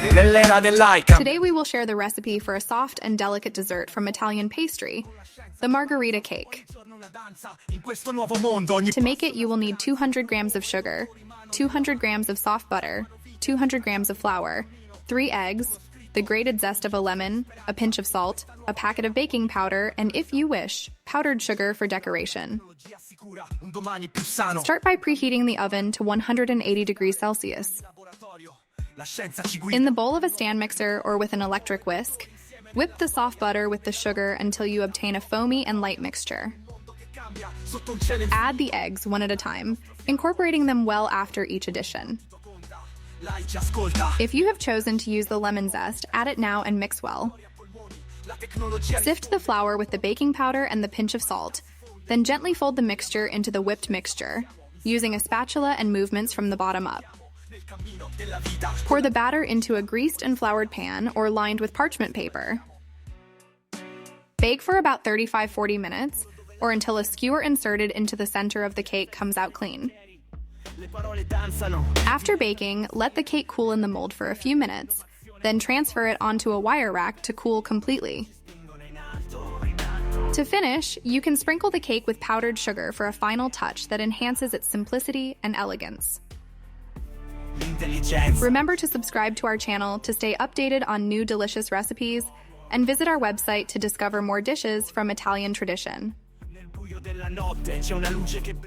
Today we will share the recipe for a soft and delicate dessert from Italian pastry, the Margherita cake. To make it, you will need 200 grams of sugar, 200 grams of soft butter, 200 grams of flour, 3 eggs, the grated zest of a lemon, a pinch of salt, a packet of baking powder, and if you wish, powdered sugar for decoration. Start by preheating the oven to 180 degrees Celsius. In the bowl of a stand mixer or with an electric whisk, whip the soft butter with the sugar until you obtain a foamy and light mixture. Add the eggs one at a time, incorporating them well after each addition. If you have chosen to use the lemon zest, add it now and mix well. Sift the flour with the baking powder and the pinch of salt, then gently fold the mixture into the whipped mixture, using a spatula and movements from the bottom up. Pour the batter into a greased and floured pan or lined with parchment paper. Bake for about 35–40 minutes, or until a skewer inserted into the center of the cake comes out clean. After baking, let the cake cool in the mold for a few minutes, then transfer it onto a wire rack to cool completely. To finish, you can sprinkle the cake with powdered sugar for a final touch that enhances its simplicity and elegance. Remember to subscribe to our channel to stay updated on new delicious recipes, and visit our website to discover more dishes from Italian tradition.